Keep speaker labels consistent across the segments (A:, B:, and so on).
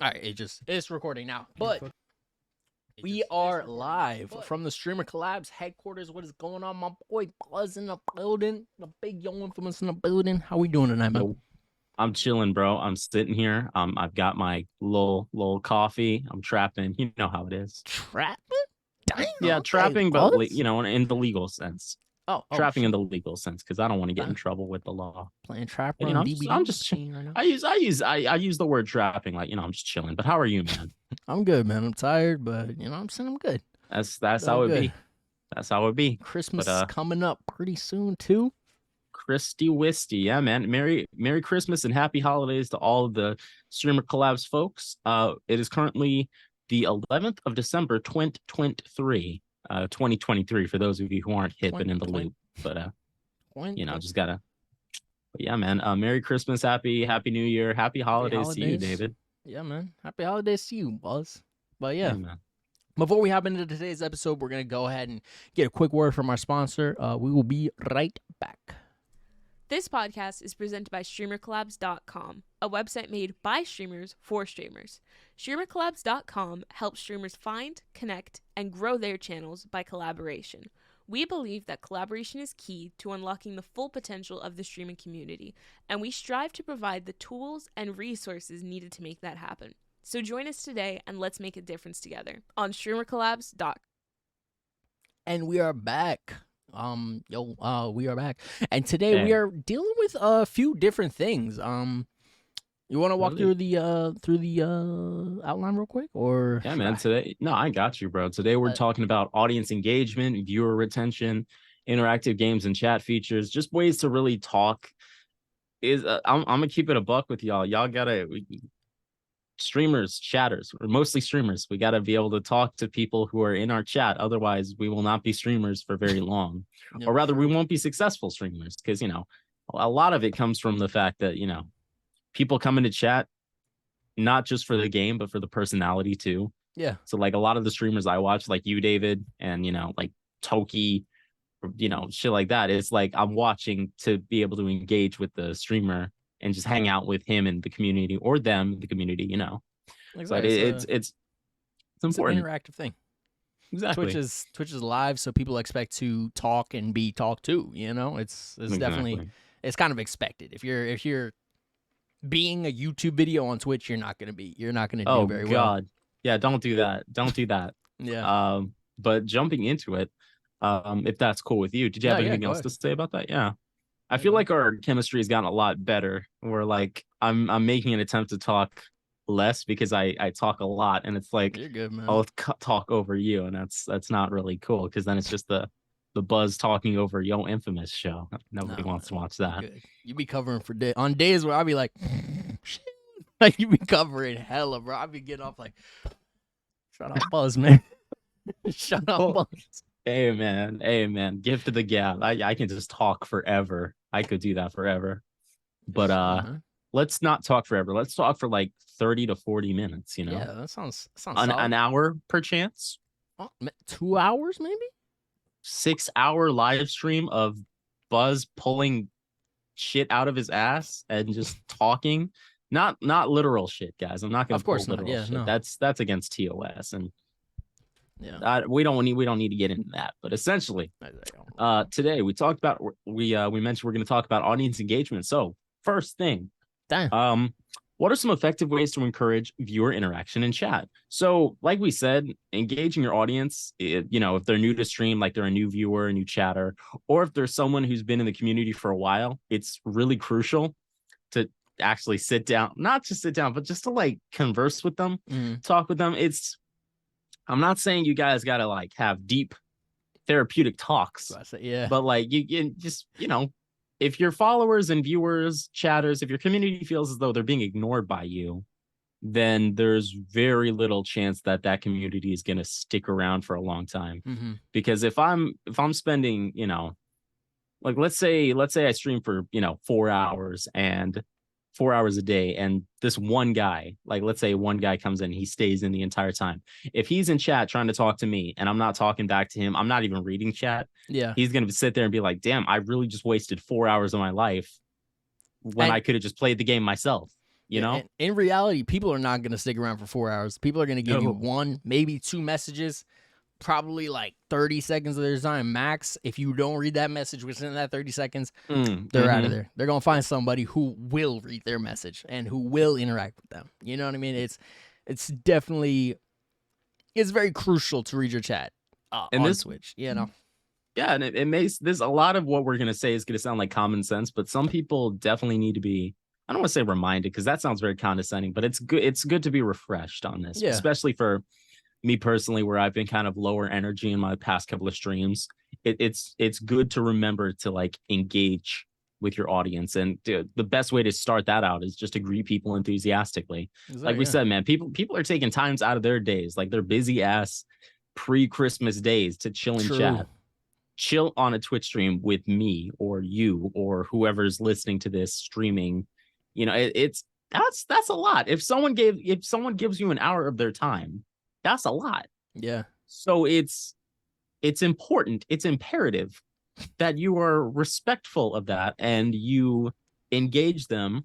A: All right, it's recording now. But we are live from the StreamerCollabs headquarters. What is going on, my boy Buzz in the building, the big yo infamous in the building. How we doing tonight, man?
B: I'm chilling, bro. I'm sitting here. I've got my little coffee. I'm trapping. You know how it is.
A: Trapping? Damn,
B: Yeah,
A: okay,
B: trapping, but
A: Buzz?
B: in the legal sense. Trapping in the legal sense, because I don't want to get in trouble with the law.
A: Playing trapper
B: And,
A: on
B: I'm
A: DVD
B: just
A: right now.
B: I use the word trapping, like, I'm just chilling. But how are you, man?
A: I'm good, man. I'm tired, but I'm saying I'm good.
B: That's how it be. That's how it be.
A: Christmas is coming up pretty soon too.
B: Christy Wisty, yeah, man. Merry Christmas and happy holidays to all of the StreamerCollabs folks. It is currently the 11th of December, 2023. 2023 for those of you who aren't hip and in the loop. But just gotta. But yeah, man. Merry Christmas, happy New Year, happy holidays to you, David.
A: Yeah, man. Happy holidays to you, Buzz. But yeah.
B: Man.
A: Before we hop into today's episode, we're gonna go ahead and get a quick word from our sponsor. We will be right back.
C: This podcast is presented by StreamerCollabs.com, a website made by streamers for streamers. StreamerCollabs.com helps streamers find, connect, and grow their channels by collaboration. We believe that collaboration is key to unlocking the full potential of the streaming community, and we strive to provide the tools and resources needed to make that happen. So join us today and let's make a difference together on StreamerCollabs.com.
A: And we are back. We are back, and today we are dealing with a few different things. You want to walk through the outline real quick, or
B: man? Today, no, I got you, bro. Today we're talking about audience engagement, viewer retention, interactive games and chat features, just ways to really talk. I'm gonna keep it a buck with y'all. Y'all gotta. Streamers, chatters, or mostly streamers, we got to be able to talk to people who are in our chat. Otherwise, we will not be streamers for very long, or rather, we won't be successful streamers because a lot of it comes from the fact that people come into chat not just for the game but for the personality too.
A: Yeah.
B: So like a lot of the streamers I watch, like you, David, and like Toki, shit like that. It's like I'm watching to be able to engage with the streamer and just hang out with him and the community, or them, the community,
A: Exactly.
B: But it's important.
A: It's an interactive thing.
B: Exactly.
A: Twitch is live, so people expect to talk and be talked to. It's definitely, it's kind of expected. If you're being a YouTube video on Twitch, you're not gonna do very well. Oh God,
B: yeah, don't do that. Don't do that.
A: Yeah.
B: But jumping into it, if that's cool with you, did you have anything else to say about that? Yeah. I feel like our chemistry has gotten a lot better. Where like I'm making an attempt to talk less because I talk a lot, and it's like
A: you're good, man.
B: I'll talk over you, and that's not really cool because then it's just the Buzz talking over Yo Infamous show. Nobody wants to watch that.
A: You be covering for on days where I'll be like, like you be covering hella, bro. I'll be getting off like, shut up, Buzz, man. Shut up, Buzz.
B: Hey man, gift of the gab. I can just talk forever. I could do that forever. But let's not talk forever. Let's talk for like 30 to 40 minutes,
A: Yeah, that sounds
B: an hour per chance.
A: 2 hours maybe?
B: 6-hour live stream of Buzz pulling shit out of his ass and just talking. Not literal shit, guys. I'm not gonna pull literal shit. No. That's against TOS, and we don't need to get into that. But essentially, today we talked about we mentioned we're going to talk about audience engagement. So first thing, what are some effective ways to encourage viewer interaction in chat? So like we said, engaging your audience, if they're new to stream, like they're a new viewer, a new chatter, or if there's someone who's been in the community for a while, it's really crucial to actually sit down, not just sit down, but just to like converse with them, talk with them. I'm not saying you guys got to like have deep therapeutic talks, but like you just, if your followers and viewers, chatters, if your community feels as though they're being ignored by you, then there's very little chance that community is going to stick around for a long time. Because if I'm spending, like let's say I stream for, 4 hours and 4 hours a day, and this one guy, like let's say one guy comes in, he stays in the entire time. If he's in chat trying to talk to me and I'm not talking back to him, I'm not even reading chat.
A: Yeah,
B: he's gonna sit there and be like, damn, I really just wasted 4 hours of my life when I could have just played the game myself. you know?
A: In reality, people are not going to stick around for 4 hours. People are going to give you 1, maybe 2 messages, probably like 30 seconds of their time max. If you don't read that message within that 30 seconds, they're out of there. They're going to find somebody who will read their message and who will interact with them. You know what I mean? It's definitely, it's very crucial to read your chat on Twitch, you know?
B: Yeah, and it makes this, a lot of what we're going to say is going to sound like common sense, but some people definitely need to be, I don't want to say reminded because that sounds very condescending, but it's good to be refreshed on this, especially for me personally, where I've been kind of lower energy in my past couple of streams. It's good to remember to like engage with your audience, and dude, the best way to start that out is just to greet people enthusiastically. Like we said, man, people are taking times out of their days, like their busy ass pre-Christmas days, to chill in chat. Chill on a Twitch stream with me or you or whoever's listening to this streaming. You know, that's a lot. If someone gives you an hour of their time, that's a lot.
A: Yeah.
B: So it's important, it's imperative that you are respectful of that and you engage them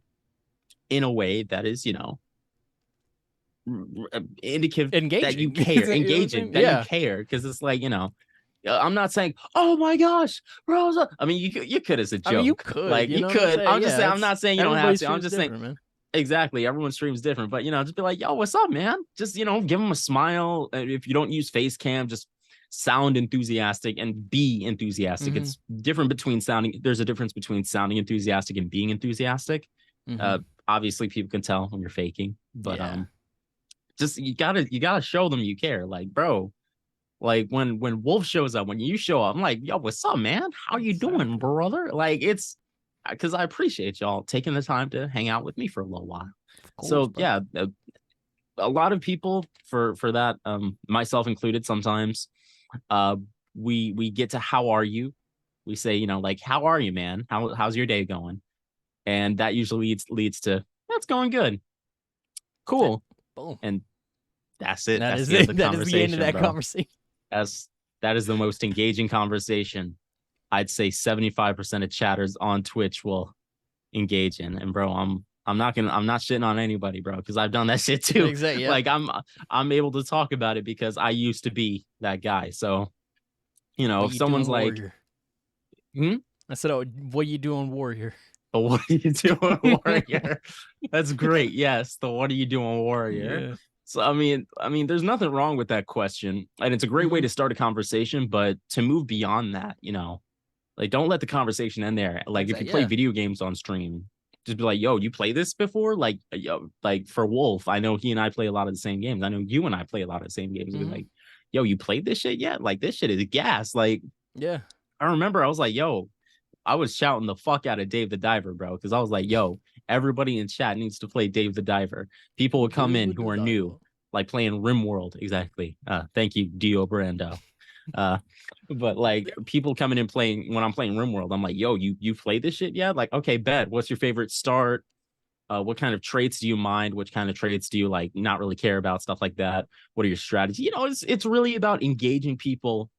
B: in a way that is, you know, indicative that you care, engaging, that you care, because it's like, you know, I'm not saying, oh my gosh, Rosa. I mean, you could as a joke. I mean,
A: you could,
B: like you could. I'm just saying. I'm not saying you don't have to. I'm just saying,
A: man.
B: Exactly. Everyone's stream is different, but you know, just be like, yo, what's up, man? Just, you know, give them a smile. If you don't use face cam, just sound enthusiastic and be enthusiastic. It's different between sounding. There's a difference between sounding enthusiastic and being enthusiastic. Obviously, people can tell when you're faking, but just you gotta show them you care. Like, bro. Like when Wolf shows up, when you show up, I'm like, yo, what's up, man? How you doing, brother? Like, it's because I appreciate y'all taking the time to hang out with me for a little while. Course, so bro. Yeah, a lot of people for that, myself included, sometimes we get to how are you? We say, you know, like, how are you, man? How's your day going? And that usually leads to, that's going good. Cool.
A: Boom.
B: And that's it.
A: That
B: that's
A: is
B: the
A: it.
B: End of the
A: that is the end of that conversation.
B: That is the most engaging conversation I'd say 75% of chatters on Twitch will engage in. And bro, I'm not shitting on anybody, bro, because I've done that shit too.
A: Exactly, yeah.
B: Like I'm able to talk about it because I used to be that guy. So, you know, if someone's like,
A: I said, oh, what are you doing, Warrior?
B: Oh, what are you doing, Warrior? That's great. Yes, the what are you doing, Warrior?
A: Yeah.
B: So I mean, there's nothing wrong with that question, and it's a great way to start a conversation. But to move beyond that, you know, like don't let the conversation end there. Like if you play video games on stream, just be like, "Yo, you play this before?" Like, yo, like for Wolf, I know he and I play a lot of the same games. I know you and I play a lot of the same games. Be like, "Yo, you played this shit yet?" Like this shit is gas. Like,
A: yeah,
B: I remember I was like, "Yo." I was shouting the fuck out of Dave the Diver, bro, because I was like, yo, everybody in chat needs to play Dave the Diver. People would come in who are new, like playing RimWorld. Exactly. Thank you, Dio Brando. But like people coming in playing, when I'm playing RimWorld, I'm like, yo, you played this shit yet? Like, okay, bet. What's your favorite start? What kind of traits do you mind? Which kind of traits do you like not really care about? Stuff like that. What are your strategies? You know, it's really about engaging people.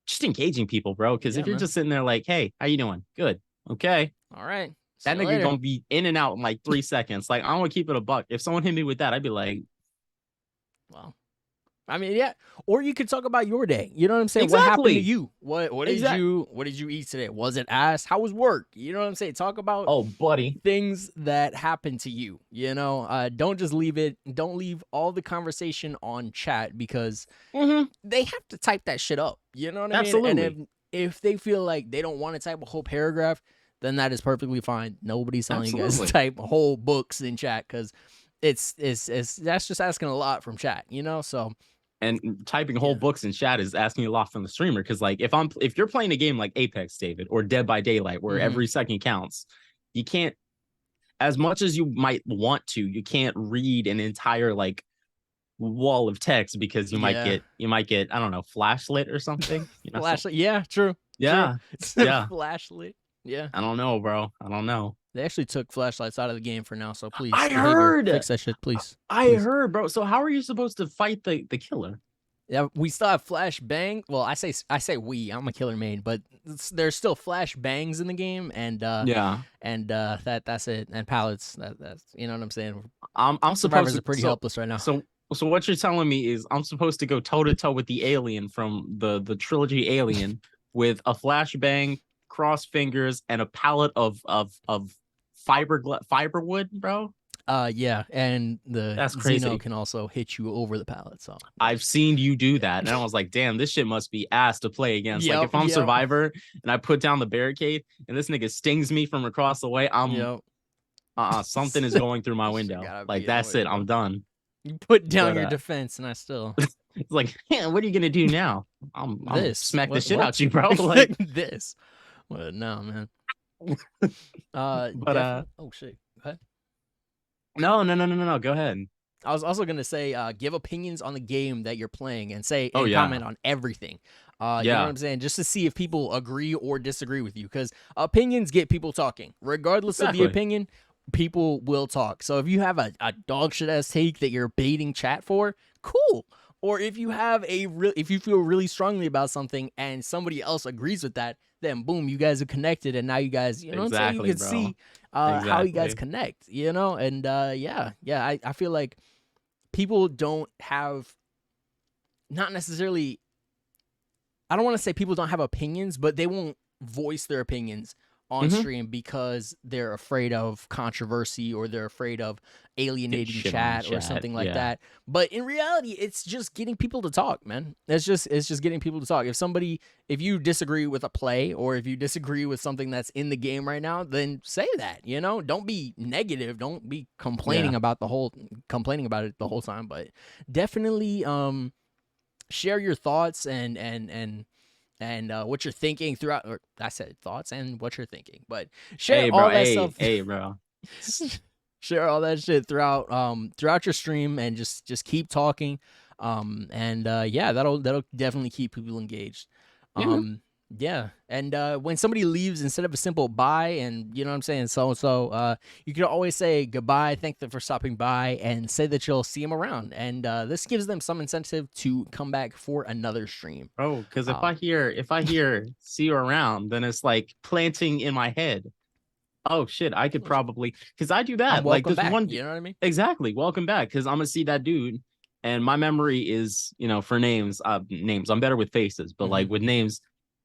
B: Just engaging people, bro. Because if you're just sitting there like, hey, how you doing? Good. Okay.
A: All right.
B: That nigga gonna be in and out in like 3 seconds. Like, I want to keep it a buck. If someone hit me with that, I'd be like,
A: well, I mean, yeah. Or you could talk about your day. You know what I'm saying?
B: Exactly.
A: What happened to you? What did you eat today? Was it ass? How was work? You know what I'm saying? Talk about
B: buddy,
A: things that happened to you. You know, don't just leave it. Don't leave all the conversation on chat because they have to type that shit up. You know what I mean?
B: Absolutely.
A: And if they feel like they don't want to type a whole paragraph, then that is perfectly fine. Nobody's telling you guys to type whole books in chat because it's that's just asking a lot from chat. You know, so.
B: And typing whole books in chat is asking a lot from the streamer, because like if you're playing a game like Apex, David, or Dead by Daylight, where every second counts, you can't, as much as you might want to, you can't read an entire like wall of text because you might get I don't know, flashlit or something. You know,
A: flashlit, yeah, true.
B: Yeah, yeah,
A: flashlit. Yeah,
B: I don't know, bro. I don't know.
A: They actually took flashlights out of the game for now, so please.
B: I heard.
A: Fix that shit, please.
B: I heard, bro. So how are you supposed to fight the killer?
A: Yeah, we still have flash bang. Well, I say we. I'm a killer main, but there's still flash bangs in the game, and that's it. And pallets. That's you know what I'm saying.
B: I'm
A: Survivors
B: supposed to.
A: are pretty helpless right now.
B: So what you're telling me is I'm supposed to go toe to toe with the alien from the trilogy Alien with a flashbang, cross fingers, and a pallet of fiberwood, bro.
A: Yeah, and
B: That's crazy.
A: Xeno can also hit you over the pallet. So
B: I've seen you do that, and I was like, damn, this shit must be ass to play against. Like if I'm Survivor and I put down the barricade and this nigga stings me from across the way, I'm something is going through my window. Like that's it. I'm done.
A: You put down your defense, and I still.
B: It's like, man, what are you gonna do now? I'm smack the shit out you, bro.
A: Like this. Well, no, man.
B: But
A: oh shit. Go ahead.
B: No. Go ahead.
A: I was also gonna say, give opinions on the game that you're playing, and say and comment on everything. You know what I'm saying? Just to see if people agree or disagree with you, because opinions get people talking, regardless of the opinion. People will talk. So if you have a dog shit ass take that you're baiting chat for, cool. Or if you have if you feel really strongly about something and somebody else agrees with that, then boom, you guys are connected, and now you guys, you know what I'm saying? You can see how you guys connect, you know? And I feel like people don't have, not necessarily, I don't want to say people don't have opinions, but they won't voice their opinions on stream because they're afraid of controversy, or they're afraid of alienating chat or something like that. But in reality, it's just getting people to talk, man. It's just getting people to talk. If you disagree with a play, or if you disagree with something that's in the game right now, then say that, you know? Don't be negative. Don't be complaining about it the whole time, but definitely share your thoughts and what you're thinking throughout. Or I said thoughts and what you're thinking, but share all that stuff.
B: Hey, bro.
A: Share all that shit throughout your stream, and just keep talking. That'll definitely keep people engaged. Yeah. And when somebody leaves, instead of a simple bye, and you know what I'm saying, so you can always say goodbye, thank them for stopping by, and say that you'll see them around. And this gives them some incentive to come back for another stream.
B: Oh, because if I hear see you around, then it's like planting in my head. Oh shit, I could probably, because I do that. Like this
A: back,
B: one,
A: you know what I mean?
B: Exactly. Welcome back, because I'm gonna see that dude, and my memory is, for names. I'm better with faces, but like with names,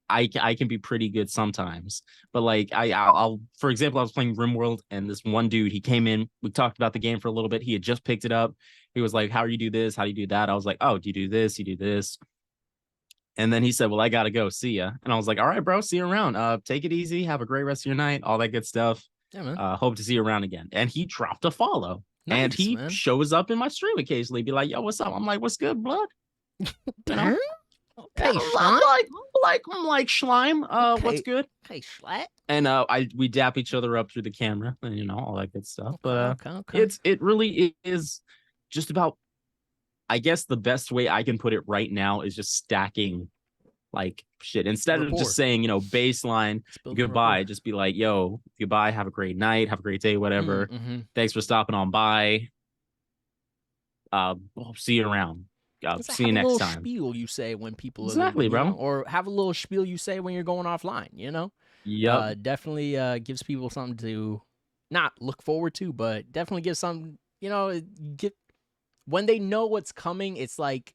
B: I can be pretty good sometimes. But like I'll for example, I was playing RimWorld, and this one dude, he came in, we talked about the game for a little bit. He had just picked it up. He was like, how do you do this? How do you do that? I was like, oh, do you do this? You do this. And then he said, well, I gotta go. See ya. And I was like, all right, bro, see you around. Take it easy. Have a great rest of your night. All that good stuff.
A: Yeah, man.
B: Hope to see you around again. And he dropped a follow. Nice, and he shows up in my stream occasionally, be like, yo, what's up? I'm like, what's good, blood? You know? Okay, I'm like Schleim. Okay. What's good?
A: Hey, Schlat.
B: And we dap each other up through the camera, and all that good stuff. But it really is just about, I guess the best way I can put it right now is just stacking like shit. Instead of just saying, baseline goodbye, just be like, yo, goodbye, have a great night, have a great day, whatever. Thanks for stopping on by. See you around. See you next time.
A: Spiel you say when people
B: exactly,
A: leaving,
B: bro.
A: Or have a little spiel you say when you're going offline.
B: Yeah.
A: Definitely gives people something to not look forward to, but definitely gives some. When they know what's coming, it's like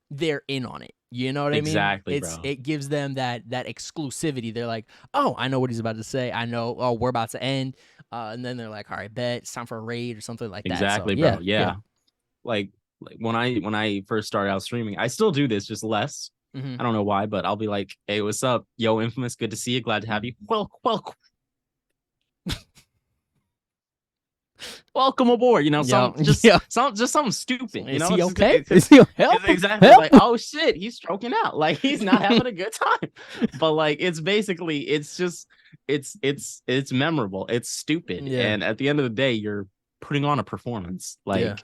A: they're in on it. You know what I mean?
B: Exactly, bro.
A: It gives them that exclusivity. They're like, oh, I know what he's about to say. I know. Oh, we're about to end. And then they're like, all right, bet it's time for a raid or something like that.
B: Exactly,
A: so,
B: bro. Yeah. Like when I first started out streaming, I still do this, just less. I don't know why, but I'll be like, hey, what's up? Yo, Infamous, good to see you. Glad to have you. Welcome aboard. Something stupid.
A: Is he okay? Is he help?
B: Exactly. Help? Like, oh shit, he's stroking out. Like he's not having a good time. But like, it's basically, it's just, it's memorable. It's stupid. Yeah. And at the end of the day, you're putting on a performance. Like,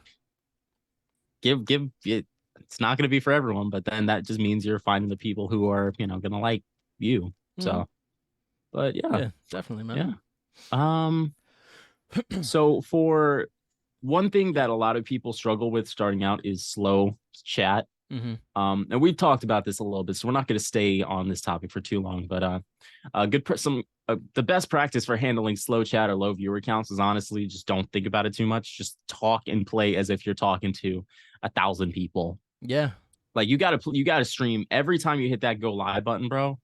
B: give it. It's not going to be for everyone, but then that just means you're finding the people who are, going to like you. So, but yeah,
A: definitely, man.
B: Yeah. So for one thing that a lot of people struggle with starting out is slow chat. And we've talked about this a little bit, so we're not going to stay on this topic for too long. But the best practice for handling slow chat or low viewer counts is honestly just don't think about it too much. Just talk and play as if you're talking to 1,000 people.
A: Yeah,
B: like you gotta stream every time you hit that go live button, bro.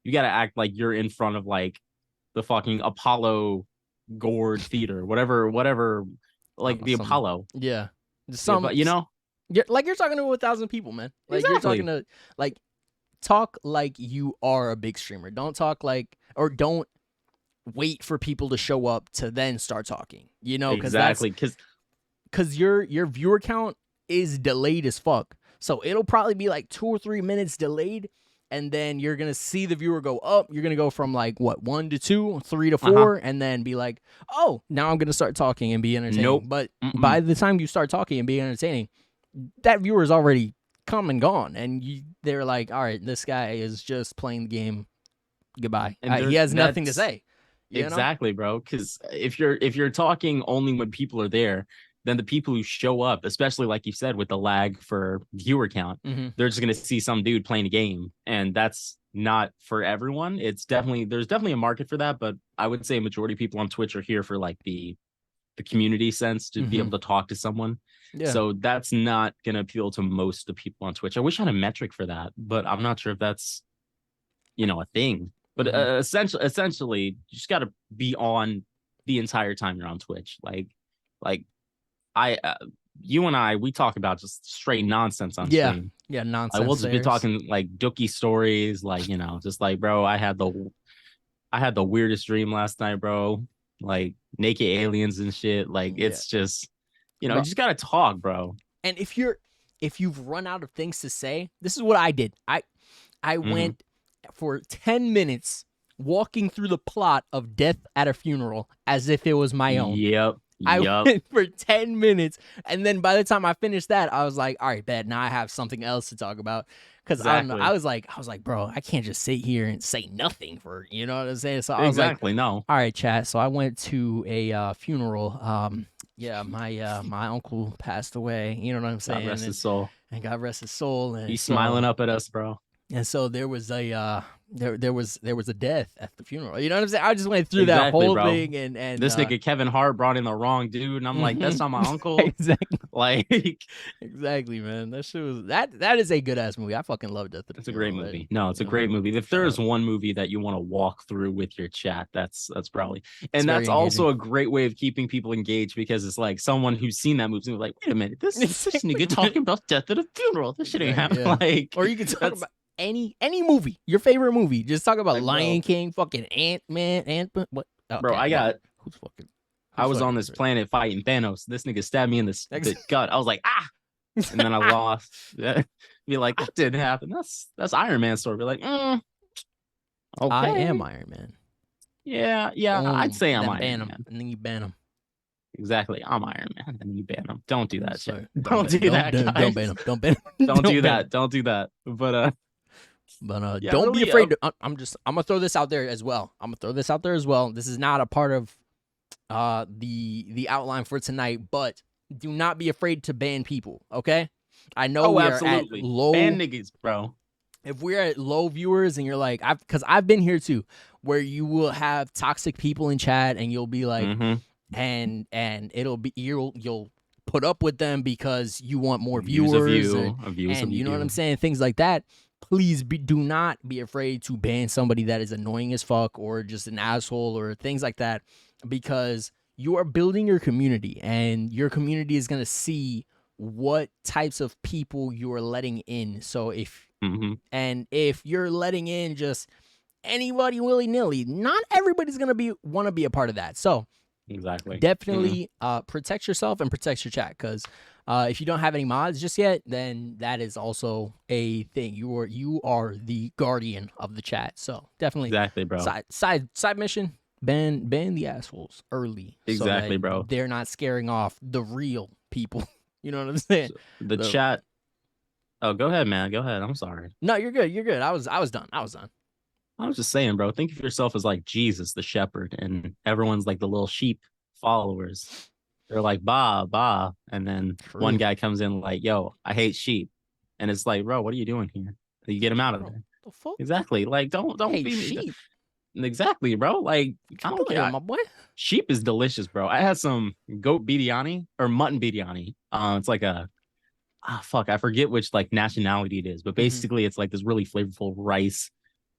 B: You gotta act like you're in front of like the fucking Apollo Gourd Theater, whatever, like the Apollo.
A: Yeah,
B: but you know.
A: Like you're talking to 1,000 people, man. Like you're talking to talk like you are a big streamer. Don't talk like, or don't wait for people to show up to then start talking. You know, because your viewer count is delayed as fuck. So it'll probably be like 2 or 3 minutes delayed, and then you're gonna see the viewer go up. You're gonna go from like 1 to 2, 3 to 4, and then be like, oh, now I'm gonna start talking and be entertaining.
B: Nope.
A: But by the time you start talking and be entertaining, that viewer is already come and gone, and they're like, all right, this guy is just playing the game. Goodbye. He has nothing to say.
B: Exactly, bro. Because if you're talking only when people are there, then the people who show up, especially like you said with the lag for viewer count, they're just gonna see some dude playing a game, and that's not for everyone. There's definitely a market for that, but I would say a majority of people on Twitch are here for like the community sense to be able to talk to someone. Yeah. So that's not going to appeal to most of the people on Twitch. I wish I had a metric for that, but I'm not sure if that's, a thing. But essentially, you just got to be on the entire time you're on Twitch. Like you and I, we talk about just straight nonsense on stream.
A: Yeah, nonsense.
B: We'll just be talking like dookie stories, like, just like, bro, I had the weirdest dream last night, bro. Like naked aliens and shit. Like it's just, you just gotta talk, bro.
A: And if you've run out of things to say, this is what I did. I went for 10 minutes walking through the plot of Death at a Funeral as if it was my own.
B: Yep.
A: I went for 10 minutes, and then by the time I finished that, I was like, all right, bet, now I have something else to talk about. Because I was like, bro, I can't just sit here and say nothing for, you know what I'm saying? So I was like,
B: no.
A: All right, chat. So I went to a funeral. My uncle passed away. You know what I'm saying?
B: God rest his soul.
A: And God rest his soul. And
B: he's smiling up at us, bro.
A: And so there was a there was a death at the funeral. You know what I'm saying? I just went through that whole thing, and
B: this nigga Kevin Hart brought in the wrong dude, and I'm like, that's not my uncle.
A: Exactly.
B: Like
A: exactly, man. That shit was that is a good ass movie. I fucking love Death at the Funeral.
B: It's a great movie. No, it's a great movie. If there is one movie that you want to walk through with your chat, that's probably, and that's also a great way of keeping people engaged, because it's like someone who's seen that movie like, wait a minute, this nigga talking about Death at a Funeral. This shit ain't happening. Like,
A: or you can talk about any movie, your favorite movie. Just talk about Lion King, fucking Ant-Man, what?
B: Okay, bro, I was on this planet fighting Thanos. This nigga stabbed me in the gut. I was like, ah, and then I lost. Be like, that didn't happen. That's Iron Man story. Be like, okay,
A: I am Iron Man.
B: Yeah, I'd say I'm Iron Man.
A: And then you ban him.
B: Exactly, I'm Iron Man, and you ban him. Don't do that shit.
A: Don't do that. Don't ban him. Don't ban him.
B: Don't do that. Don't do that. But
A: don't be afraid to, I'm gonna throw this out there as well. This is not a part of the outline for tonight, but do not be afraid to ban people, okay? I know we are at low
B: ban niggas, bro.
A: If we're at low viewers and you're like, because I've been here too, where you will have toxic people in chat and you'll be like, and it'll be you'll put up with them because you want more viewers, and you know what I'm saying, things like that. Please do not be afraid to ban somebody that is annoying as fuck or just an asshole or things like that, because you are building your community, and your community is going to see what types of people you are letting in. So if you're letting in just anybody willy-nilly, not everybody's going to want to be a part of that. So
B: exactly,
A: definitely protect yourself and protect your chat, because if you don't have any mods just yet, then that is also a thing. You are the guardian of the chat. So definitely,
B: exactly, bro.
A: Side mission: ban the assholes early.
B: Exactly,
A: so
B: bro.
A: They're not scaring off the real people. You know what I'm saying?
B: So chat. Oh, go ahead, man. Go ahead. I'm sorry.
A: No, you're good. You're good. I was done.
B: I was just saying, bro. Think of yourself as like Jesus, the shepherd, and everyone's like the little sheep followers. They're like, bah, bah. And then one guy comes in like, yo, I hate sheep. and it's like, bro, what are you doing here? You get him out of there.
A: The fuck?
B: Exactly. Like, don't
A: feed
B: feed me.
A: Sheep.
B: Exactly, bro. Like, I don't care.
A: My boy.
B: Sheep is delicious, bro. I had some goat biryani or mutton biryani. It's like a fuck, I forget which like nationality it is, but basically it's like this really flavorful rice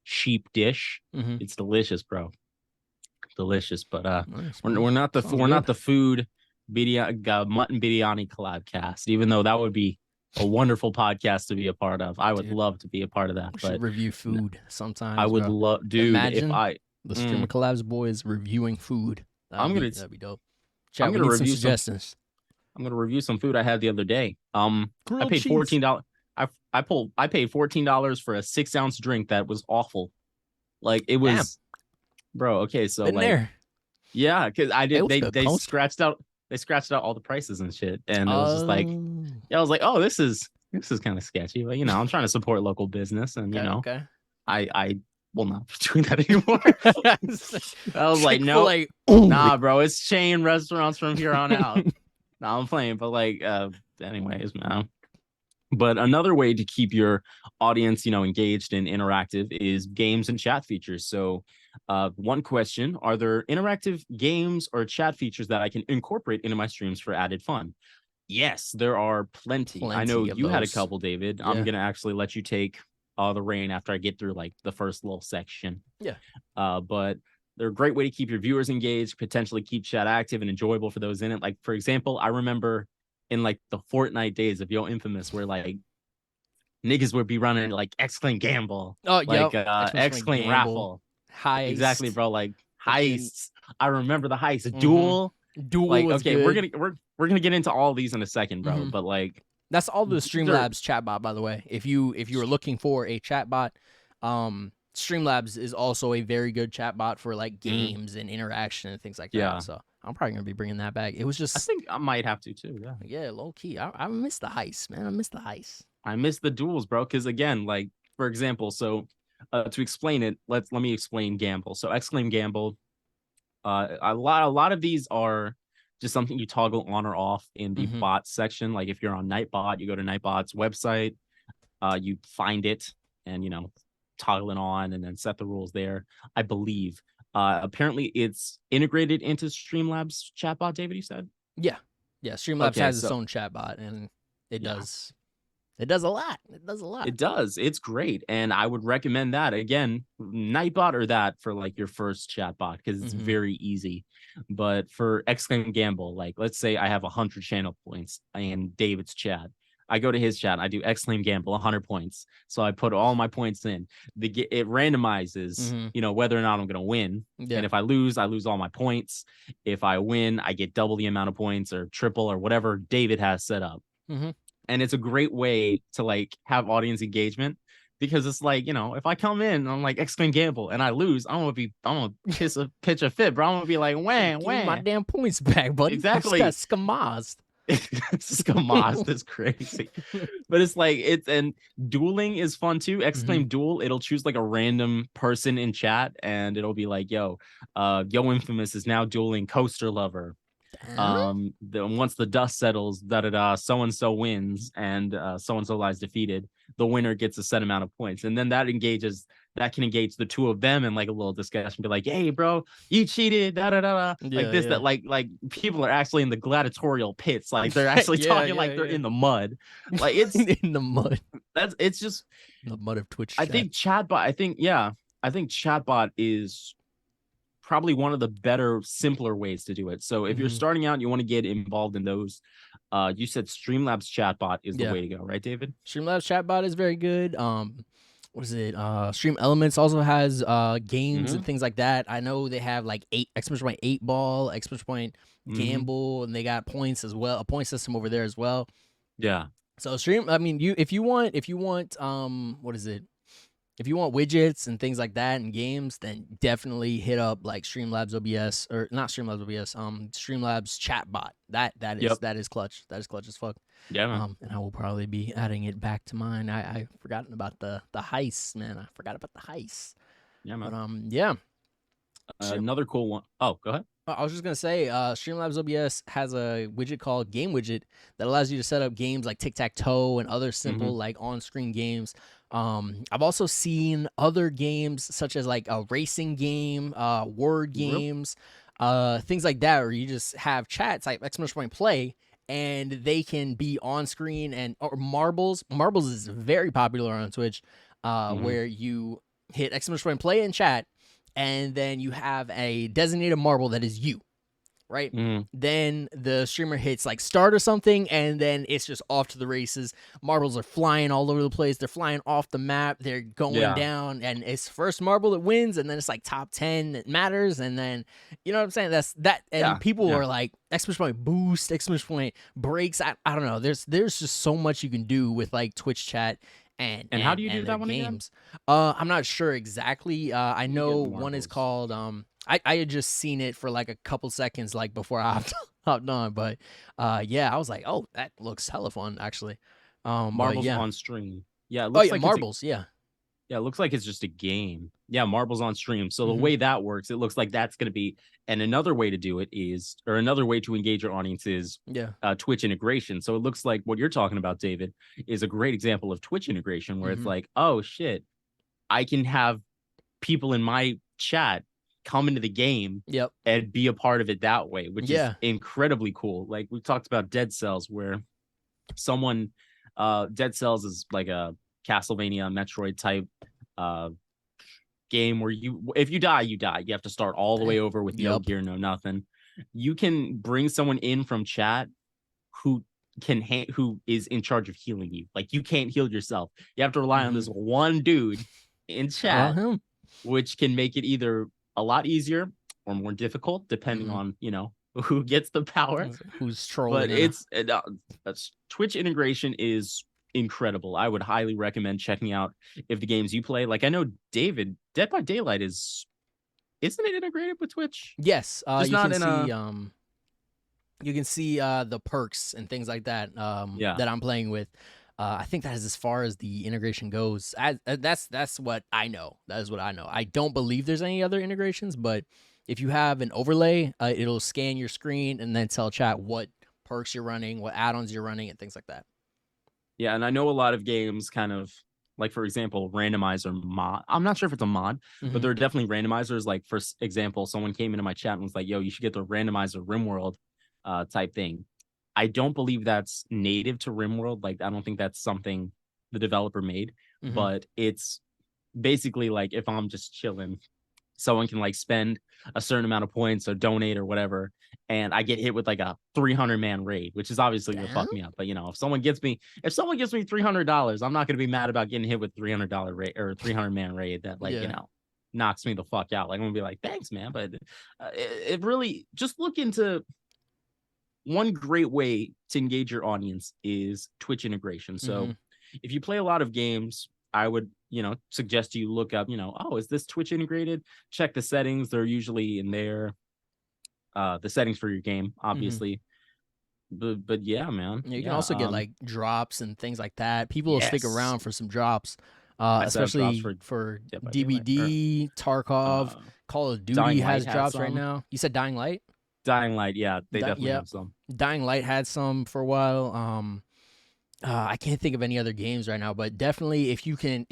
B: sheep dish. It's delicious, bro. Delicious, but
A: nice,
B: we're not the food mutton biryani collab cast, even though that would be a wonderful podcast to be a part of. I would love to be a part of that.
A: But review food sometimes.
B: I would love, dude.
A: Imagine
B: if
A: the Streamer Collabs boys reviewing food. That'd be dope.
B: I'm gonna review some
A: suggestions.
B: I'm gonna review some food I had the other day. I paid $14. I paid $14 for a 6-ounce drink that was awful. Like it was, bro. Okay, so
A: Been
B: like,
A: there.
B: Yeah, because they scratched out all the prices and shit, and it was just like, I was like, oh, this is kind of sketchy, but you know, I'm trying to support local business, and you know, I will not be doing that anymore. I was like, no, nah, bro, it's chain restaurants from here on out. Nah, I'm playing, but like, anyways, man. But another way to keep your audience, you know, engaged and interactive is games and chat features. So, one question: are there interactive games or chat features that I can incorporate into my streams for added fun? Yes, there are plenty. I know you had a couple, David. Yeah. I'm gonna actually let you take the reign after I get through like the first little section.
A: Yeah.
B: But they're a great way to keep your viewers engaged, potentially keep chat active and enjoyable for those in it. Like, for example, I remember in like the Fortnite days of Yo Infamous, where like niggas would be running like exclaim gamble, exclaim raffle,
A: heist.
B: Exactly, bro. Like heists. I remember the heist. Duel. Like, okay,
A: good.
B: we're gonna get into all these in a second, bro. But like,
A: that's all the Streamlabs chatbot, by the way. If you are looking for a chatbot, Streamlabs is also a very good chatbot for like games and interaction and things like that. So I'm probably gonna be bringing that back. It was just,
B: I think I might have to too.
A: Yeah, low key. I miss the heist, man. I miss the heist.
B: I miss the duels, bro. Because again, like for example, so to explain it, let me explain gamble. So exclaim gamble. A lot of these are just something you toggle on or off in the bot section. Like if you're on Nightbot, you go to Nightbot's website, you find it, and you know, toggle it on and then set the rules there. I believe. Apparently it's integrated into Streamlabs chatbot, David, you said?
A: Yeah. Streamlabs has its own chatbot, and it does. It does a lot. It
B: does. It's great. And I would recommend that. Again, Nightbot or that for like your first chatbot, because it's very easy. But for exclaim gamble, like let's say I have 100 channel points in David's chat. I go to his chat. I do exclaim gamble 100 points. So I put all my points in. It randomizes, you know, whether or not I'm going to win. Yeah. And if I lose all my points. If I win, I get double the amount of points or triple or whatever David has set up. And it's a great way to like have audience engagement, because it's like, you know, if I come in, I'm like exclaim gamble and I lose, I'm gonna pitch a fit, bro. I'm gonna be like, wham,
A: my damn points back, buddy.
B: Exactly.
A: I just got skamazed.
B: Skamazed is crazy. But it's like, and dueling is fun too. Exclaim duel, it'll choose like a random person in chat and it'll be like, yo Infamous is now dueling Coaster Lover. Once the dust settles, so and so wins, and so and so lies defeated. The winner gets a set amount of points, and then that can engage the two of them in like a little discussion. Be like, hey, bro, you cheated, That like people are actually in the gladiatorial pits, like they're actually talking like they're in the mud, like it's
A: in the mud.
B: It's just
A: the mud of Twitch.
B: I think chatbot. I think chatbot is probably one of the better, simpler ways to do it. So if you're starting out and you want to get involved in those, you said Streamlabs chatbot is the way to go, right, David?
A: Streamlabs chatbot is very good. What is it? Stream Elements also has games and things like that. I know they have like 8 ball, exclamation point gamble, and they got points as well, a point system over there as well.
B: Yeah.
A: So if you want what is it? If you want widgets and things like that in games, then definitely hit up like Streamlabs OBS, or not Streamlabs OBS, Streamlabs Chatbot. That is clutch. That is clutch as fuck.
B: Yeah, man.
A: And I will probably be adding it back to mine. I forgotten about the heist, man. I forgot about the heist.
B: Yeah, man.
A: But yeah.
B: Another cool one. Oh, go ahead.
A: I was just gonna say, Streamlabs OBS has a widget called Game Widget that allows you to set up games like tic-tac-toe and other simple like on-screen games. I've also seen other games such as like a racing game, word games, things like that, where you just have chats like exclamation play, and they can be on screen. And or marbles. Marbles is very popular on Twitch, where you hit exclamation play in chat, and then you have a designated marble that is you, right? Then the streamer hits like start or something, and then it's just off to the races. Marbles are flying all over the place. They're flying off the map. They're going down, and it's first marble that wins, and then it's like top 10 that matters, and then you know what I'm saying? That's that. And people are like exclamation point boost, exclamation point breaks. I don't know. There's just so much you can do with like Twitch chat. And
B: how do you do that one
A: games? I'm not sure exactly. I know one is called I had just seen it for like a couple seconds like before I hopped on, but yeah, I was like, oh, that looks hella fun actually.
B: Marbles on stream. Yeah, it
A: looks like marbles. Yeah,
B: it looks like it's just a game. Yeah, marbles on stream. So the way that works, it looks like that's going to be. And another way to do it is, or another way to engage your audience is, Twitch integration. So it looks like what you're talking about, David, is a great example of Twitch integration, where it's like, oh shit, I can have people in my chat come into the game and be a part of it that way, which is incredibly cool. Like we talked about Dead Cells, where someone, Dead Cells is like a Castlevania Metroid type game where if you die, you die. You have to start all the way over with no gear, no nothing. You can bring someone in from chat who is in charge of healing you. Like you can't heal yourself. You have to rely on this one dude in chat, which can make it either a lot easier or more difficult depending on, you know, who gets the power,
A: who's trolling.
B: But Twitch integration is incredible. I would highly recommend checking out if the games you play. Like I know David, Dead by Daylight isn't it integrated with Twitch?
A: Yes, you can see the perks and things like that that I'm playing with. I think that is as far as the integration goes. That's what I know. That is what I know. I don't believe there's any other integrations, but if you have an overlay, it'll scan your screen and then tell chat what perks you're running, what add-ons you're running, and things like that.
B: Yeah, and I know a lot of games kind of, like, for example, randomizer mod. I'm not sure if it's a mod, but there are definitely randomizers. Like, for example, someone came into my chat and was like, yo, you should get the randomizer RimWorld type thing. I don't believe that's native to RimWorld. Like, I don't think that's something the developer made, but it's basically like if I'm just chilling, someone can like spend a certain amount of points or donate or whatever, and I get hit with like a 300-man raid, which is obviously gonna fuck me up. But you know, if someone gives me $300, I'm not gonna be mad about getting hit with $300 raid or 300-man raid that like you know knocks me the fuck out. Like I'm gonna be like, thanks, man. But it really, just look into one great way to engage your audience is Twitch integration. So if you play a lot of games, I would, you know, suggest you look up, you know, oh, is this Twitch integrated? Check the settings. They're usually in there. The settings for your game, obviously. But yeah, man.
A: You can also get like drops and things like that. People will stick around for some drops, especially for DBD, Tarkov, Call of Duty has drops right now. You said Dying Light?
B: Dying Light, yeah, they definitely have some.
A: Dying Light had some for a while. I can't think of any other games right now, but definitely if you can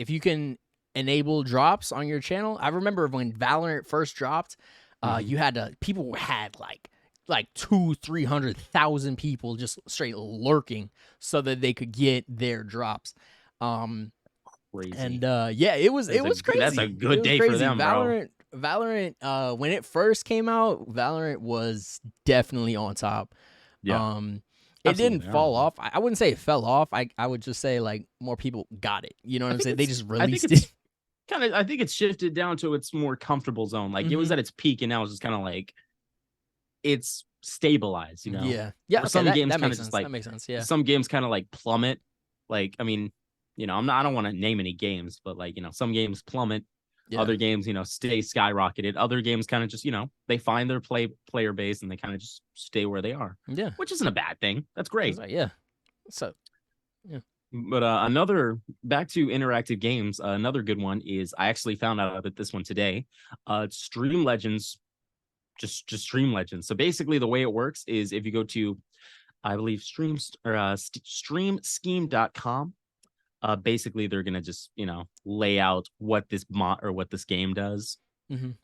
A: enable drops on your channel. I remember when Valorant first dropped, people had like 200,000-300,000 people just straight lurking so that they could get their drops.
B: Crazy.
A: And it was crazy.
B: That's a good day for them, bro.
A: Valorant, when it first came out, Valorant was definitely on top.
B: Yeah.
A: It didn't fall off. I wouldn't say it fell off. I would just say like more people got it. You know what I'm saying? They just released it.
B: I think it's shifted down to its more comfortable zone. Like it was at its peak, and now it's just kind of like it's stabilized. You know?
A: Yeah.
B: Okay, some games kind of just like
A: that makes sense. Yeah.
B: Some games kind of like plummet. Like I mean, you know, I don't want to name any games, but like you know, some games plummet. Yeah. Other games, you know, stay skyrocketed. Other games kind of just, you know, they find their player base and they kind of just stay where they are.
A: Yeah.
B: Which isn't a bad thing. That's great.
A: Yeah. So, yeah.
B: But back to interactive games, another good one is, I actually found out about this one today. Stream Legends just Stream Legends. So basically the way it works is if you go to, I believe, streamscheme.com, basically they're gonna just, you know, lay out what this what this game does.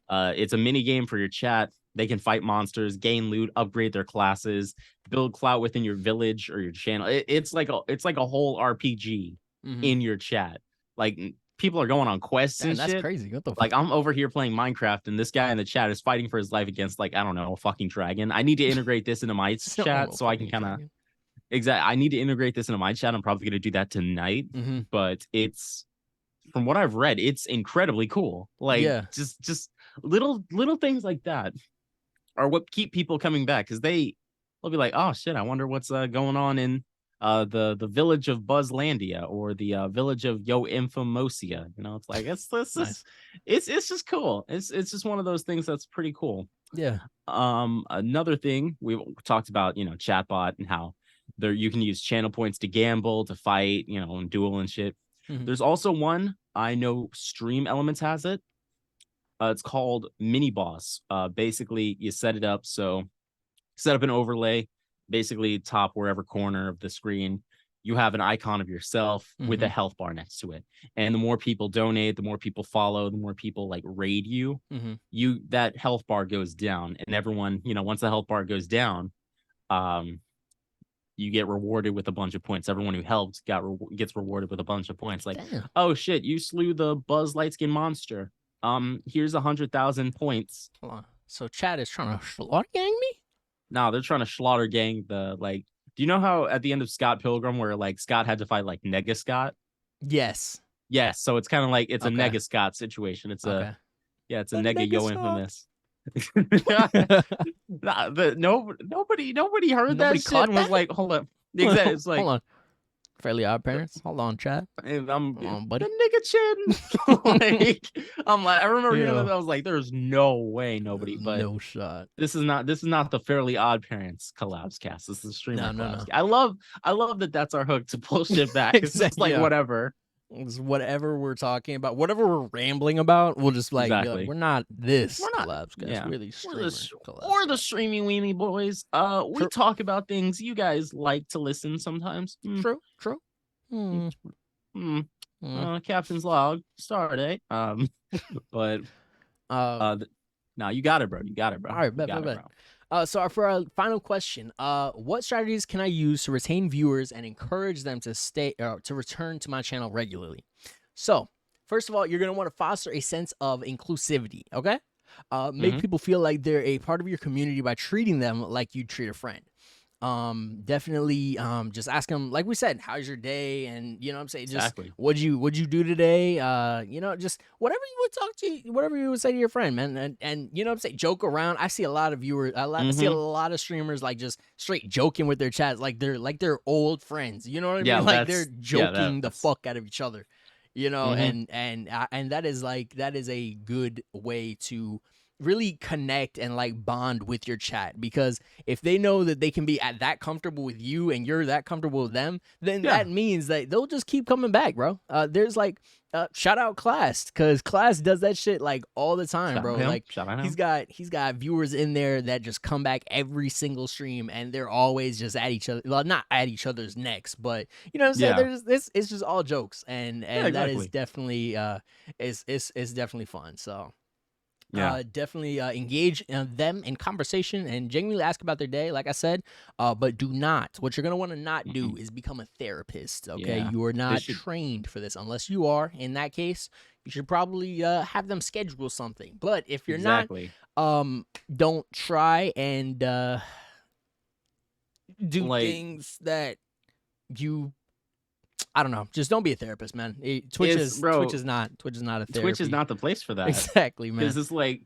B: It's a mini game for your chat. They can fight monsters, gain loot, upgrade their classes, build clout within your village or your channel. It's like a whole RPG in your chat. Like, people are going on quests and
A: that's
B: shit.
A: crazy. What the fuck?
B: Like, I'm over here playing Minecraft and this guy in the chat is fighting for his life against, like, I don't know, a fucking dragon. I need to integrate this into my chat so I can kind of I need to integrate this into my chat. I'm probably going to do that tonight. But it's, from what I've read, it's incredibly cool. Like, just little things like that are what keep people coming back, because they'll be like, oh shit, I wonder what's going on in the village of Buzzlandia or the village of Yo Infamosia. You know, it's like it's nice. it's just cool. It's just one of those things that's pretty cool.
A: Yeah.
B: Another thing we talked about, you know, Chatbot and how there you can use channel points to gamble, to fight, you know, and duel and shit. There's also one, I know Stream Elements has it. It's called Mini Boss. Basically, you set it up. So set up an overlay, basically top wherever corner of the screen, you have an icon of yourself with a health bar next to it. And the more people donate, the more people follow, the more people like raid you, that health bar goes down. And everyone, you know, once the health bar goes down, you get rewarded with a bunch of points. Everyone who helped gets rewarded with a bunch of points. Like, oh shit, you slew the Buzz Lightskin monster. Here's 100,000 points.
A: Hold on. So Chad is trying to slaughter gang me?
B: No, they're trying to slaughter gang the, like, do you know how at the end of Scott Pilgrim where like Scott had to fight like Nega Scott?
A: Yes.
B: Yes. So it's kind of like it's a Nega Scott situation. It's it's a Nega Yo Infamous. Nobody heard that shit and was like, hold up. Exactly. It's like,
A: hold on. Fairly Odd Parents. Hold on, Chad.
B: I'm
A: Hold on, buddy.
B: The nigga chin. I'm like, I remember hearing that. I was like, there's no way nobody. But
A: no shot.
B: This is not the Fairly Odd Parents collabs cast. This is Streamer
A: No.
B: I love that that's our hook to pull shit back. It's just like whatever.
A: It's whatever we're talking about, whatever we're rambling about, we'll just like we're not this collabs, guys.
B: Yeah.
A: We're the collabs.
B: Or the streaming weenie boys. We talk about things you guys like to listen sometimes.
A: True.
B: Captain's log, Stardate. But no, you got it, bro. All
A: right, bet. So for our final question, what strategies can I use to retain viewers and encourage them to to return to my channel regularly? So first of all, you're going to want to foster a sense of inclusivity, okay? Make people feel like they're a part of your community by treating them like you treat a friend. Definitely just ask them, like we said, how's your day? And you know what I'm saying, just what'd you do today? You know, just whatever you would whatever you would say to your friend, man. And you know what I'm saying, joke around. I see a lot of viewers, I see a lot of streamers like just straight joking with their chats, like they're old friends, you know what I mean? Like they're joking the fuck out of each other, you know. And that is a good way to really connect and like bond with your chat, because if they know that they can be that comfortable with you and you're that comfortable with them, then that means that they'll just keep coming back, bro. There's like shout out Class, because Class does that shit like all the time, bro. Like he's got viewers in there that just come back every single stream and they're always just at each other, well, not at each other's necks, but you know what I'm saying, it's just all jokes, and that is definitely it's definitely fun. So definitely engage them in conversation and genuinely ask about their day, like I said. But what you're going to want to not do is become a therapist, okay? You are not trained for this. Unless you are, in that case, you should probably have them schedule something. But if you're not, don't try and do things that you... I don't know. Just don't be a therapist, man. Twitch is not a therapy.
B: Twitch is not the place for that.
A: Exactly, man.
B: Because it's like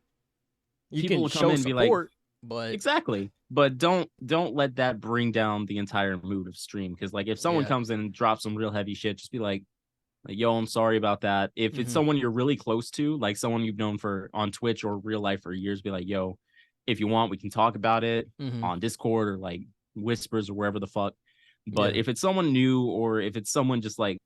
A: you can show in and be support, but
B: but don't let that bring down the entire mood of stream. Because like if someone comes in and drops some real heavy shit, just be like, yo, I'm sorry about that. If it's someone you're really close to, like someone you've known on Twitch or real life for years, be like, yo, if you want, we can talk about it on Discord or like Whispers or wherever the fuck. But if it's someone new, or if it's someone just like,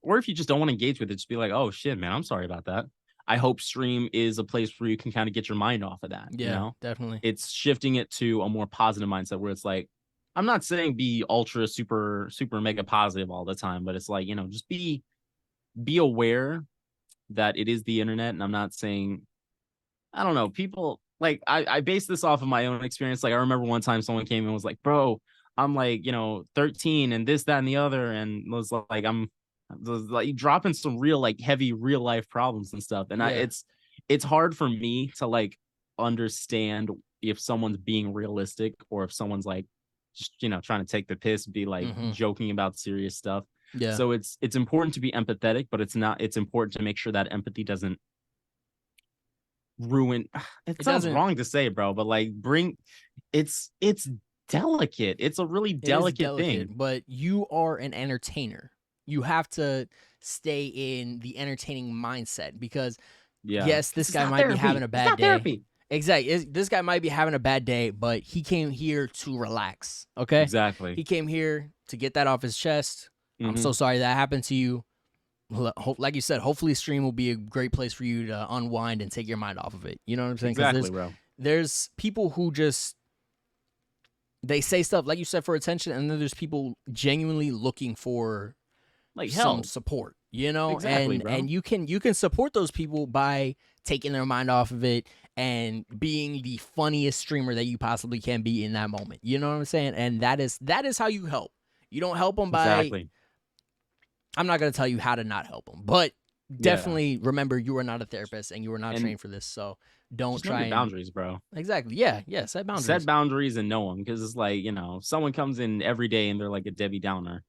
B: or if you just don't want to engage with it, just be like, oh shit, man, I'm sorry about that. I hope stream is a place where you can kind of get your mind off of that.
A: Yeah,
B: you know?
A: definitely.
B: It's shifting it to a more positive mindset where it's like, I'm not saying be ultra super mega positive all the time, but it's like, you know, just be aware that it is the internet. And I'm not saying, I don't know, people like I base this off of my own experience. Like I remember one time someone came and was like, bro, I'm like, you know, 13 and this, that, and the other, and was like, I'm like dropping some real like heavy real life problems and stuff. And it's hard for me to like understand if someone's being realistic or if someone's like just, you know, trying to take the piss, be like joking about serious stuff.
A: Yeah.
B: So it's important to be empathetic, but it's important to make sure that empathy doesn't ruin. It sounds wrong to say, bro, but like it's delicate. It's a really delicate thing.
A: But you are an entertainer. You have to stay in the entertaining mindset because yes, this guy might be having a bad day. Therapy. Exactly. This guy might be having a bad day, but he came here to relax. Okay.
B: Exactly.
A: He came here to get that off his chest. I'm so sorry that happened to you. Like you said, hopefully stream will be a great place for you to unwind and take your mind off of it. You know what I'm saying?
B: Exactly, bro.
A: There's people who just, they say stuff, like you said, for attention, and then there's people genuinely looking for
B: like
A: some support, you know?
B: Exactly, bro.
A: And you can support those people by taking their mind off of it and being the funniest streamer that you possibly can be in that moment. You know what I'm saying? And that is how you help. You don't help them by... I'm not going to tell you how to not help them, but definitely remember you are not a therapist and you are not trained for this. So don't try
B: and boundaries, bro.
A: Exactly. Yeah. Set boundaries.
B: Set boundaries and know them, because it's like, you know, someone comes in every day and they're like a Debbie Downer.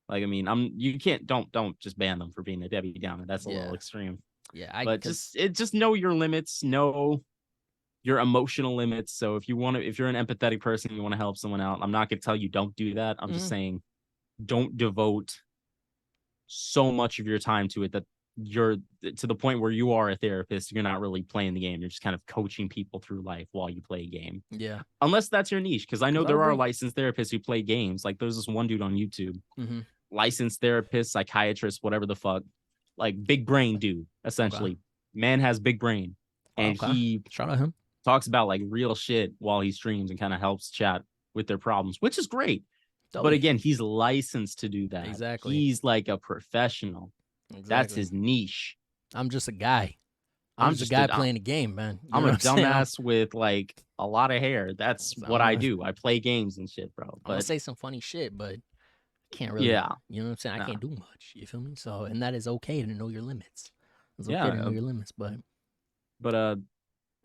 B: Like, I mean, you can't don't just ban them for being a Debbie Downer. That's a little extreme.
A: Yeah.
B: But just know your limits, know your emotional limits. So if you're an empathetic person, you want to help someone out, I'm not going to tell you don't do that. I'm just saying don't devote so much of your time to it that you're to the point where you are a therapist. You're not really playing the game. You're just kind of coaching people through life while you play a game.
A: Yeah.
B: Unless that's your niche. Because I know there are licensed therapists who play games. Like there's this one dude on YouTube, licensed therapist, psychiatrist, whatever the fuck, like big brain dude, essentially. Man has big brain. And he
A: shout out him.
B: Talks about like real shit while he streams and kind of helps chat with their problems, which is great. But again, he's licensed to do that.
A: Exactly.
B: He's like a professional. Exactly. That's his niche.
A: I'm just a guy. I'm just a guy playing a game, man.
B: I'm a dumbass with like a lot of hair. That's what I do. I play games and shit, bro.
A: But I'm gonna say some funny shit, but I can't really. Yeah. You know what I'm saying? I can't do much. You feel me? So, and that is okay to know your limits. It's okay to know your limits, but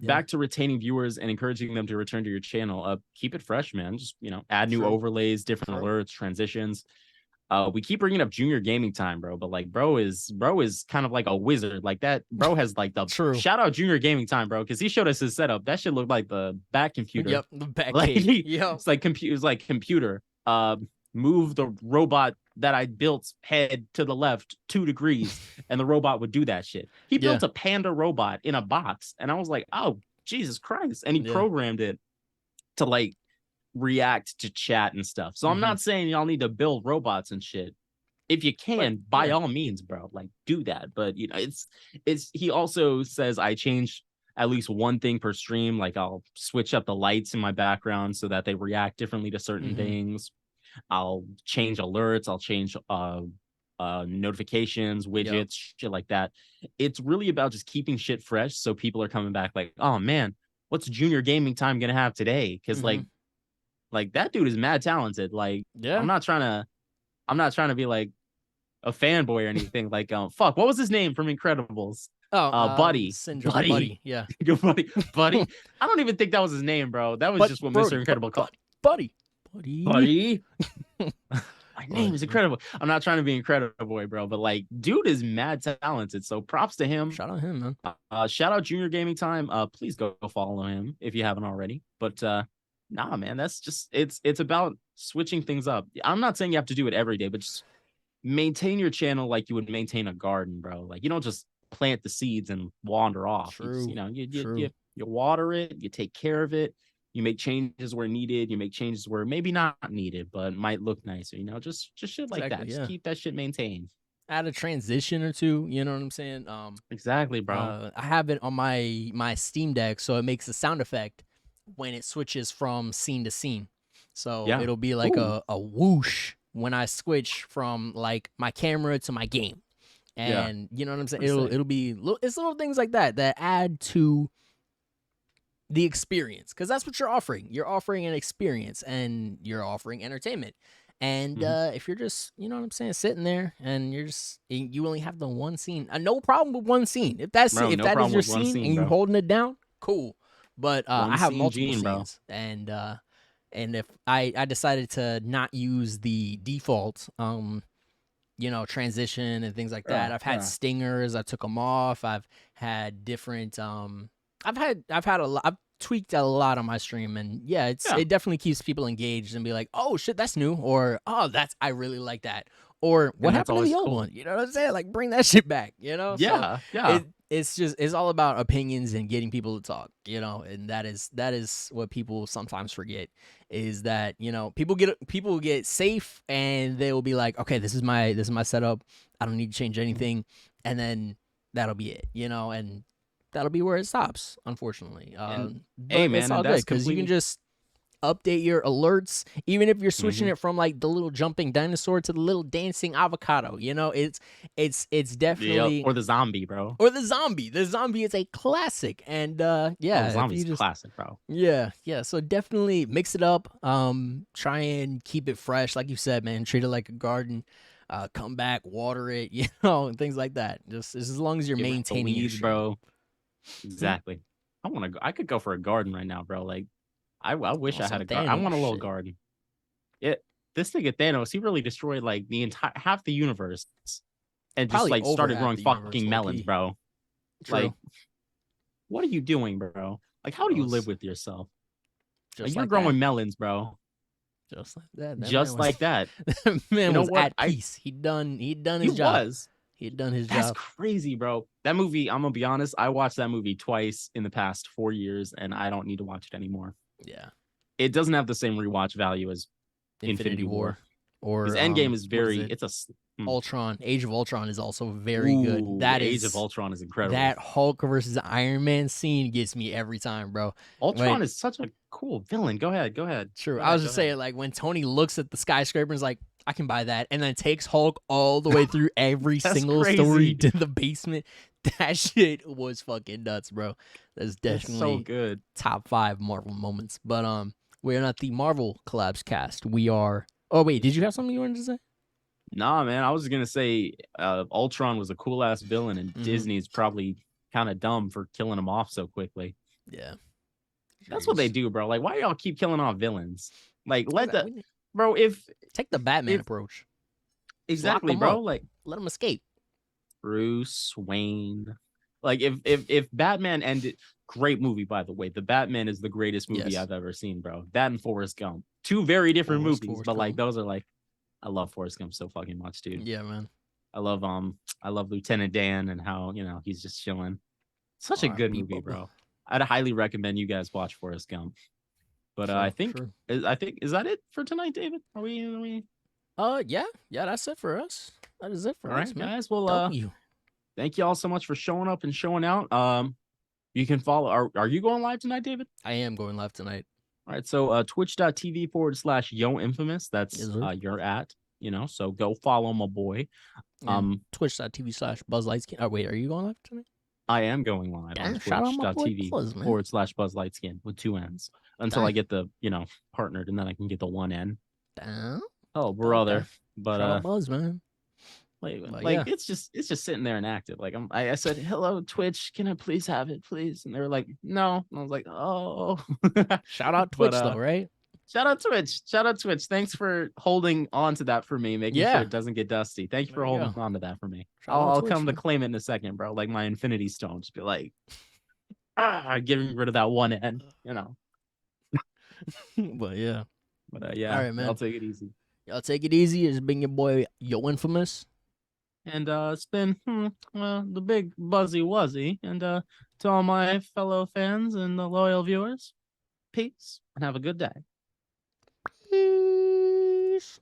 B: back to retaining viewers and encouraging them to return to your channel. Keep it fresh, man. Just, you know, add new overlays, different alerts, transitions. We keep bringing up Junior Gaming Time, bro, but like bro is kind of like a wizard. Like that bro has like the shout out Junior Gaming Time, bro, because he showed us his setup. That shit looked like the back computer.
A: Yep, the back
B: like, it's like computer. Move the robot that I built head to the left 2 degrees, and the robot would do that shit. He built a panda robot in a box, and I was like, oh, Jesus Christ. And he programmed it to like react to chat and stuff. So I'm not saying y'all need to build robots and shit. If you can, by all means, bro, like do that. But you know, it's he also says I change at least one thing per stream. Like I'll switch up the lights in my background so that they react differently to certain things. I'll change alerts. I'll change notifications, widgets, shit like that. It's really about just keeping shit fresh, so people are coming back like, oh man, what's Junior Gaming Time gonna have today? Because like that dude is mad talented. Like, I'm not trying to be like a fanboy or anything. Like, fuck, what was his name from Incredibles? Buddy.
A: Buddy. Yeah.
B: Buddy. I don't even think that was his name, bro. That was just what Mr. Incredible called.
A: Buddy.
B: My name is Incredible. I'm not trying to be Incredible Boy, bro, but like, dude is mad talented. So props to him.
A: Shout out him, man.
B: Shout out Junior Gaming Time. Please go follow him if you haven't already. But nah, man, that's just it's about switching things up. I'm not saying you have to do it every day, but just maintain your channel like you would maintain a garden, bro. Like you don't just plant the seeds and wander off.
A: True.
B: You water it, you take care of it. You make changes where needed. You make changes where maybe not needed, but might look nicer. You know, just shit like that. Just keep that shit maintained.
A: add a transition or two. You know what I'm saying?
B: Exactly, bro.
A: I have it on my Steam Deck, so it makes a sound effect when it switches from scene to scene. So it'll be like a whoosh when I switch from like my camera to my game. And you know what I'm saying? It'll be it's little things like that add to the experience, because that's what you're offering. You're offering an experience and you're offering entertainment. And if you're just, you know what I'm saying, sitting there and you only have the one scene, no problem with one scene. If that is your scene and you holding it down, cool. But I have multiple scenes, and if I decided to not use the default transition and things like that. I've had stingers. I took them off. I've had different. I've had a lot. I've tweaked a lot on my stream, and it definitely keeps people engaged and be like, oh shit, that's new, or oh I really like that, or what happened to the old one? You know what I'm saying? Like, bring that shit back. You know? It's all about opinions and getting people to talk. And that is what people sometimes forget, is that people get safe and they will be like, okay, this is my setup. I don't need to change anything, and then that'll be it. And that'll be where it stops, unfortunately. Hey, man, it's all good because you can just update your alerts, even if you're switching it from like the little jumping dinosaur to the little dancing avocado. It's definitely
B: or the zombie, bro.
A: Or the zombie. The zombie is a classic, and
B: the zombie's classic, bro.
A: Yeah. So definitely mix it up. Try and keep it fresh, like you said, man. Treat it like a garden. Come back, water it, and things like that. Just as long as you're maintaining your stream,
B: bro. Exactly. I could go for a garden right now, bro. Like, I wish I had a garden. I want a little garden. This nigga Thanos, he really destroyed like the entire half the universe, and just like started growing fucking melons, bro.
A: True.
B: Like, what are you doing, bro? Like, how do you live with yourself?
A: Just
B: you're growing melons, bro.
A: Just like that.
B: Just like that.
A: Man was at peace. He done his job. He'd done his job.
B: That's crazy, bro. That movie, I'm gonna be honest, I watched that movie twice in the past 4 years, and I don't need to watch it anymore.
A: Yeah.
B: It doesn't have the same rewatch value as Infinity War. Or Endgame is
A: Ultron. Age of Ultron is also very good.
B: Age of Ultron is incredible.
A: That Hulk versus Iron Man scene gets me every time, bro.
B: Ultron is such a cool villain. Go ahead.
A: True. I was just saying, like, when Tony looks at the skyscraper and is like, I can buy that, and then takes Hulk all the way through every single story to the basement. That shit was fucking nuts, bro. That's definitely
B: so good.
A: Top 5 Marvel moments. But we're not the Marvel Collabs cast. We are. Oh wait, did you have something you wanted to say?
B: Nah, man. I was gonna say Ultron was a cool ass villain, and Disney's probably kind of dumb for killing him off so quickly.
A: Yeah,
B: that's what they do, bro. Like, why y'all keep killing off villains? Like, bro.
A: Take the Batman approach.
B: Exactly, bro. Like,
A: let him escape.
B: Bruce Wayne. Like, if Batman ended, great movie, by the way. The Batman is the greatest movie I've ever seen, bro. That and Forrest Gump, 2 very different movies, but like those are like, I love Forrest Gump so fucking much, dude.
A: Yeah, man.
B: I love Lieutenant Dan and how he's just chilling. Such a good movie, bro. I'd highly recommend you guys watch Forrest Gump. But I think is that it for tonight, David? Are we?
A: Yeah, that's it for us. That is it for us,
B: man. Guys. Well, thank you all so much for showing up and showing out. You can follow. Are you going live tonight, David?
A: I am going live tonight.
B: All right, so twitch.tv/YoInfamous. That's you're at, so go follow my boy.
A: Twitch.tv/BuzzLightskin. Oh, wait, are you going live tonight?
B: I am going live on twitch.tv/BuzzLightskin with 2 N's until I get the, partnered, and then I can get the 1 N. Oh, brother. But
A: Buzz, man.
B: It's just sitting there inactive. Like I said, hello Twitch, can I please have it, please? And they were like, no. And I was like, oh.
A: Shout out Twitch though, right?
B: Shout out Twitch. Thanks for holding on to that for me, making sure it doesn't get dusty. Thank you for holding on to that for me. I'll come to claim it in a second, bro. Like my Infinity Stone, just be like, getting rid of that 1 N,
A: But yeah.
B: All right, man. I'll take it easy.
A: Y'all take it easy. It's been your boy YoInfamous.
B: And it's been the big Buzzy Wuzzy. And to all my fellow fans and the loyal viewers, peace and have a good day.
A: Peace.